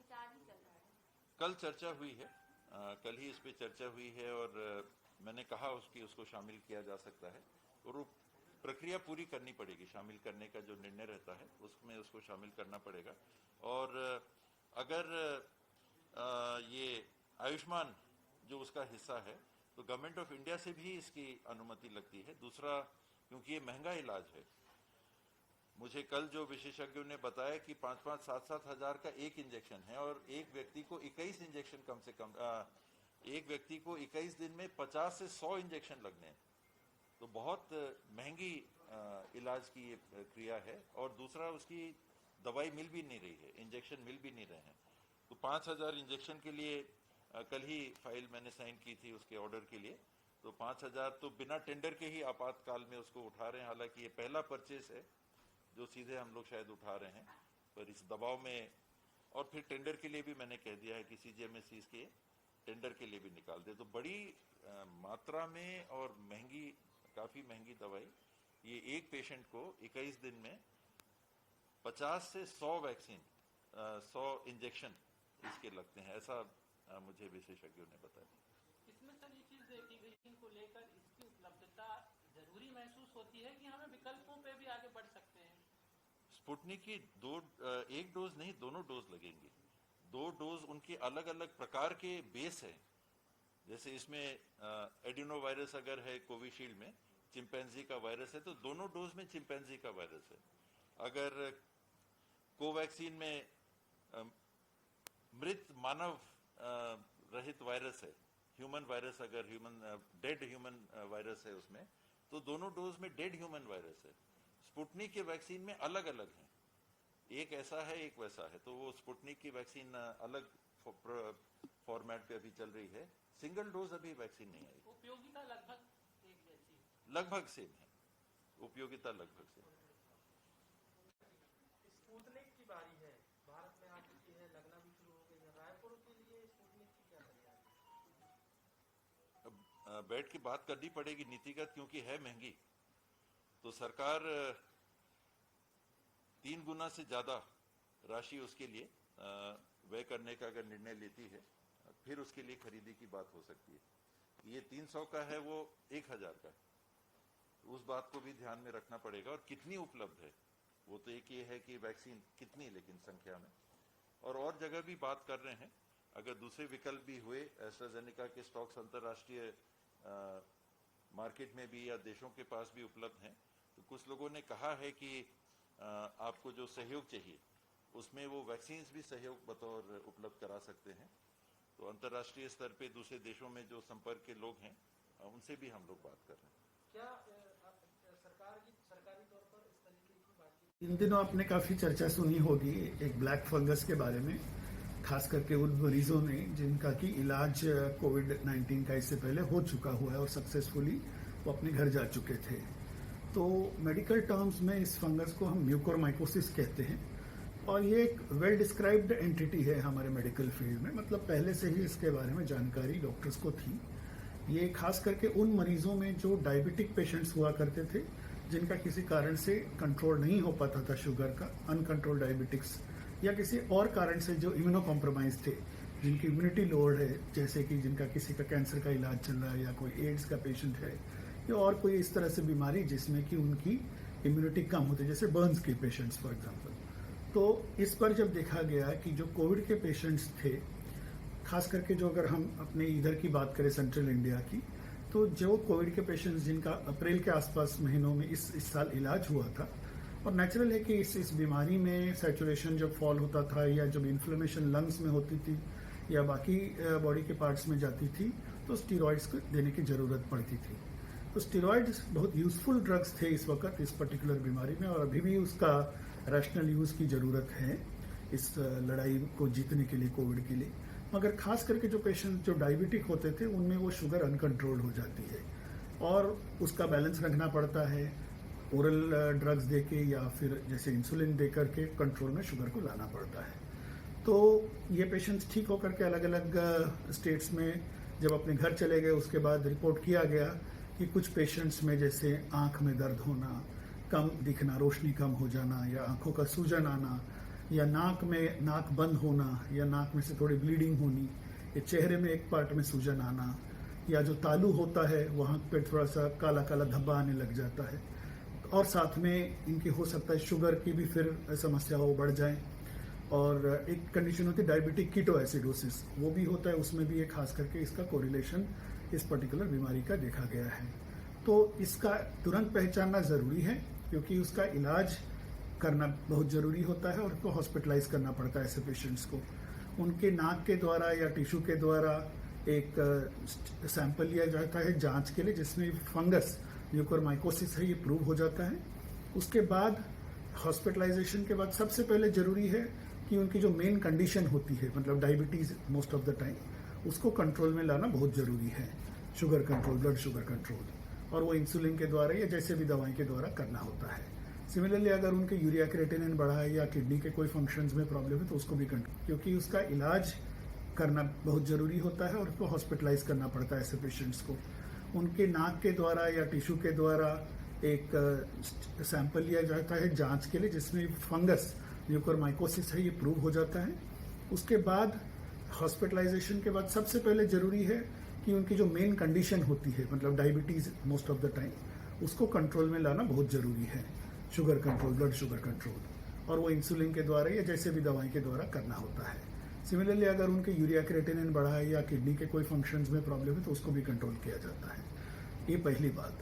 विचार ही चल रहा है? कल चर्चा हुई है, कल ही इस पे चर्चा हुई है और मैंने कहा उसको शामिल किया जा सकता है और वो प्रक्रिया पूरी करनी पड़ेगी। शामिल करने का जो निर्णय रहता है उसमें उसको शामिल करना पड़ेगा। और अगर ये आयुष्मान जो उसका हिस्सा है तो गवर्नमेंट ऑफ इंडिया से भी इसकी अनुमति लगती है। दूसरा, क्योंकि ये महंगा इलाज है, मुझे कल जो विशेषज्ञों ने बताया कि 5-5, 7-7 हजार का एक इंजेक्शन है और एक व्यक्ति को 21 इंजेक्शन कम से कम एक व्यक्ति को 21 दिन में 50 से 100 इंजेक्शन लगने हैं। तो बहुत महंगी इलाज की ये क्रिया है। और दूसरा, उसकी दवाई मिल भी नहीं रही है, इंजेक्शन मिल भी नहीं रहे हैं। तो 5000 इंजेक्शन के लिए कल ही फाइल मैंने साइन की थी उसके ऑर्डर के लिए। तो 5000 तो बिना टेंडर के ही आपातकाल में उसको उठा रहे हैं। हालांकि ये पहला परचेस है जो सीधे हम लोग शायद उठा रहे हैं, पर इस दबाव में। और फिर टेंडर के लिए भी मैंने कह दिया है कि सीजीएमएस के टेंडर के लिए भी निकाल दे। तो बड़ी मात्रा में और महंगी, काफी महंगी दवाई, ये एक पेशेंट को 21 दिन में 50 से 100 वैक्सीन 100 इंजेक्शन इसके लगते हैं, ऐसा मुझे विशेषज्ञों ने बताया। इसमें सर ये चीज देखी गई को लेकर इसकी उपलब्धता जरूरी महसूस होती है कि हमें विकल्पों पे भी आगे बढ़ सकते हैं? स्पुतनिक की एक डोज नहीं, दोनों डोज लगेंगी। 2 डोज उनके अलग अलग प्रकार के बेस है। जैसे इसमें एडिनो वायरस अगर है कोविशील्ड में, चिंपैंजी का वायरस है, तो दोनों डोज में चिंपैंजी का वायरस है। अगर कोवैक्सीन में मृत मानव रहित वायरस है, ह्यूमन वायरस, अगर डेड ह्यूमन वायरस है उसमें, तो दोनों डोज में डेड ह्यूमन वायरस है। स्पुतनिक के वैक्सीन में अलग अलग है, एक ऐसा है एक वैसा है। तो वो स्पुतनिक की वैक्सीन अलग फॉर्मेट पे अभी चल रही है, सिंगल डोज अभी वैक्सीन नहीं आई। उपयोगिता लगभग एक जैसी, लगभग सेम है, उपयोगिता लगभग सेम। स्पुतनिक की बारी है, भारत में आ चुकी है, लगना भी शुरू हो गई है। रायपुर के लिए स्पुतनिक की क्या तैयारी? अब बैठ के बात करनी पड़ेगी नीतिगत, क्योंकि है महंगी। तो सरकार 3 गुना से ज्यादा राशि उसके लिए व्यय करने का अगर निर्णय लेती है, फिर उसके लिए खरीदी की बात हो सकती है। ये 300 का है, वो 1000 का है, उस बात को भी ध्यान में रखना पड़ेगा। और कितनी उपलब्ध है, वो तो एक ये है कि वैक्सीन कितनी, लेकिन संख्या में। और जगह भी बात कर रहे हैं, अगर दूसरे विकल्प भी हुए, एस्ट्राजेनेका के स्टॉक्स अंतर्राष्ट्रीय मार्केट में भी या देशों के पास भी उपलब्ध हैं, तो कुछ लोगों ने कहा है कि आपको जो सहयोग चाहिए उसमें वो वैक्सीन भी सहयोग बतौर उपलब्ध करा सकते हैं। तो अंतर्राष्ट्रीय स्तर पे दूसरे देशों में जो संपर्क के लोग हैं उनसे भी हम लोग बात कर रहे हैं। क्या सरकारी तौर पर इस तरीके की बातचीत? इन दिनों आपने काफी चर्चा सुनी होगी एक ब्लैक फंगस के बारे में, खास करके उन मरीजों ने जिनका की इलाज कोविड-19 का इससे पहले हो चुका हुआ है और सक्सेसफुली वो अपने घर जा चुके थे। तो मेडिकल टर्म्स में इस फंगस को हम म्यूकोरमाइकोसिस कहते हैं और ये एक वेल डिस्क्राइब्ड एंटिटी है हमारे मेडिकल फील्ड में। मतलब पहले से ही इसके बारे में जानकारी डॉक्टर्स को थी। ये खास करके उन मरीजों में जो डायबिटिक पेशेंट्स हुआ करते थे, जिनका किसी कारण से कंट्रोल नहीं हो पाता था शुगर का, अनकंट्रोल डायबिटिक्स, या किसी और कारण से जो इम्यूनो कॉम्प्रोमाइज थे, जिनकी इम्यूनिटी लोअर है, जैसे कि जिनका किसी का कैंसर का इलाज चल रहा है या कोई एड्स का पेशेंट है या और कोई इस तरह से बीमारी जिसमें कि उनकी इम्यूनिटी कम होती है, जैसे बर्न्स के पेशेंट्स फॉर एग्जांपल। तो इस पर जब देखा गया कि जो कोविड के पेशेंट्स थे, खास करके जो अगर हम अपने इधर की बात करें सेंट्रल इंडिया की, तो जो कोविड के पेशेंट्स जिनका अप्रैल के आसपास महीनों में इस साल इलाज हुआ था, और नेचुरल है कि इस बीमारी में सैचुरेशन जब फॉल होता था या जब इन्फ्लेमेशन लंग्स में होती थी या बाकी बॉडी के पार्ट्स में जाती थी, तो स्टीरॉइड्स को देने की जरूरत पड़ती थी। तो स्टीरॉइड्स बहुत यूजफुल ड्रग्स थे इस वक्त इस पर्टिकुलर बीमारी में, और अभी भी उसका रैशनल यूज की जरूरत है इस लड़ाई को जीतने के लिए, कोविड के लिए। मगर खास करके जो पेशेंट जो डायबिटिक होते थे, उनमें वो शुगर अनकंट्रोल हो जाती है और उसका बैलेंस रखना पड़ता है ओरल ड्रग्स देके या फिर जैसे इंसुलिन दे करके कंट्रोल में शुगर को लाना पड़ता है। तो ये पेशेंट्स ठीक होकर के अलग अलग स्टेट्स में जब अपने घर चले गए, उसके बाद रिपोर्ट किया गया कि कुछ पेशेंट्स में जैसे आंख में दर्द होना, कम दिखना, रोशनी कम हो जाना या आंखों का सूजन आना, या नाक बंद होना, या नाक में से थोड़ी ब्लीडिंग होनी, या चेहरे में एक पार्ट में सूजन आना, या जो तालू होता है वहाँ पे थोड़ा सा काला काला धब्बा आने लग जाता है, और साथ में इनकी हो सकता है शुगर की भी फिर समस्या हो बढ़ जाए। और एक कंडीशन होती है डायबिटिक कीटोएसिडोसिस, वो भी होता है, उसमें भी एक खास करके इसका कोरिलेशन इस पर्टिकुलर बीमारी का देखा गया है। तो इसका तुरंत पहचानना ज़रूरी है, क्योंकि उसका इलाज करना बहुत ज़रूरी होता है और उसको हॉस्पिटलाइज करना पड़ता है ऐसे पेशेंट्स को। उनके नाक के द्वारा या टिश्यू के द्वारा एक सैंपल लिया जाता है जांच के लिए, जिसमें फंगस म्यूकोरमाइकोसिस है ये प्रूव हो जाता है। उसके बाद हॉस्पिटलाइजेशन के बाद सबसे पहले ज़रूरी है कि उनकी जो मेन कंडीशन होती है, मतलब diabetes most of the time, उसको कंट्रोल में लाना बहुत ज़रूरी है। Sugar control, blood sugar control, और वो इंसुलिन के द्वारा या जैसे भी दवाई के द्वारा करना होता है। सिमिलरली अगर उनके यूरिया क्रिएटिनिन बढ़ा है या किडनी के कोई फंक्शंस में प्रॉब्लम है तो उसको भी कंट्रोल, क्योंकि उसका इलाज करना बहुत ज़रूरी होता है और उसको हॉस्पिटलाइज करना पड़ता है ऐसे पेशेंट्स को। उनके नाक के द्वारा या टिश्यू के द्वारा एक सैंपल लिया जाता है जांच के लिए, जिसमें फंगस म्यूकोरमाइकोसिस है ये प्रूव हो जाता है। उसके बाद हॉस्पिटलाइजेशन के बाद सबसे पहले ज़रूरी है कि उनकी जो मेन कंडीशन होती है, मतलब diabetes most of the time, उसको कंट्रोल में लाना बहुत ज़रूरी है। Sugar control, blood sugar control, और वो इंसुलिन के द्वारा या जैसे भी दवाई के द्वारा करना होता है। सिमिलरली अगर उनके यूरिया क्रिएटिनिन बढ़ा है या किडनी के कोई फंक्शंस में प्रॉब्लम है तो उसको भी कंट्रोल किया जाता है। ये पहली बात।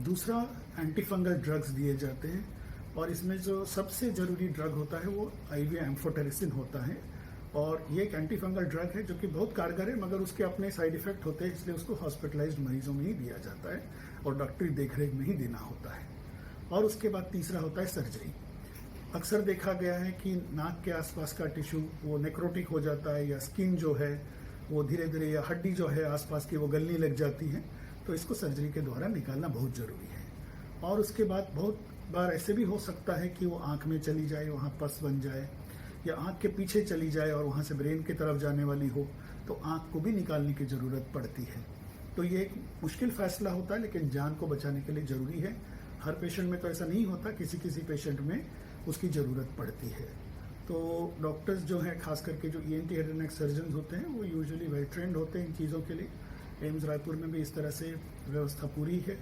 दूसरा, एंटीफंगल ड्रग्स दिए जाते हैं, और इसमें जो सबसे ज़रूरी ड्रग होता है वो IV एम्फोटेरिसिन होता है, और ये एक एंटीफंगल ड्रग है जो कि बहुत कारगर है, मगर उसके अपने साइड इफेक्ट होते हैं, इसलिए उसको हॉस्पिटलाइज्ड मरीजों में ही दिया जाता है और डॉक्टरी देखरेख में ही देना होता है। और उसके बाद तीसरा होता है सर्जरी। अक्सर देखा गया है कि नाक के आसपास का टिश्यू वो नेक्रोटिक हो जाता है, या स्किन जो है वो धीरे धीरे, या हड्डी जो है आसपास की वो गलने लग जाती है, तो इसको सर्जरी के द्वारा निकालना बहुत ज़रूरी है। और उसके बाद बहुत बार ऐसे भी हो सकता है कि वो आँख में चली जाए, वहाँ पस बन जाए, या आँख के पीछे चली जाए और वहाँ से ब्रेन की तरफ जाने वाली हो, तो आँख को भी निकालने की ज़रूरत पड़ती है। तो ये एक मुश्किल फैसला होता है, लेकिन जान को बचाने के लिए ज़रूरी है। हर पेशेंट में तो ऐसा नहीं होता, किसी किसी पेशेंट में उसकी ज़रूरत पड़ती है। तो डॉक्टर्स जो हैं, खास करके जो ENT head and neck surgeon होते हैं, वो यूजुअली वेल ट्रेंड होते हैं इन चीज़ों के लिए। एम्स रायपुर में भी इस तरह से व्यवस्था पूरी है।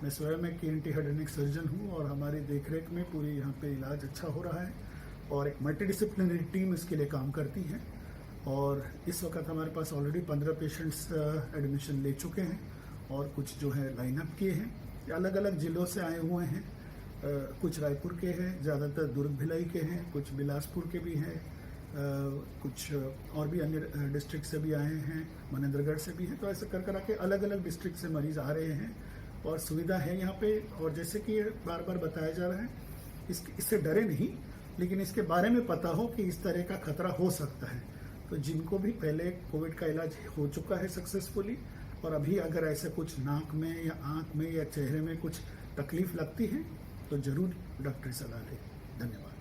मैं स्वयं एक ENT head and neck surgeon हूँ, और हमारी देखरेख में पूरी यहाँ पे इलाज अच्छा हो रहा है, और एक मल्टीडिसिप्लिनरी टीम इसके लिए काम करती है। और इस वक्त हमारे पास ऑलरेडी 15 पेशेंट्स एडमिशन ले चुके हैं, और कुछ जो है लाइनअप किए हैं। अलग अलग जिलों से आए हुए हैं, कुछ रायपुर के हैं, ज़्यादातर दुर्ग भिलाई के हैं, कुछ बिलासपुर के भी हैं, कुछ और भी अन्य डिस्ट्रिक्ट से भी आए हैं, मनेंद्रगढ़ से भी हैं। तो ऐसे कर के अलग अलग डिस्ट्रिक्ट से मरीज़ आ रहे हैं, और सुविधा है यहाँ पे। और जैसे कि बार बार बताया जा रहा है, इससे डरे नहीं, लेकिन इसके बारे में पता हो कि इस तरह का खतरा हो सकता है। तो जिनको भी पहले कोविड का इलाज हो चुका है सक्सेसफुली, और अभी अगर ऐसे कुछ नाक में या आँख में या चेहरे में कुछ तकलीफ लगती है, तो ज़रूर डॉक्टरी सलाह लें। धन्यवाद।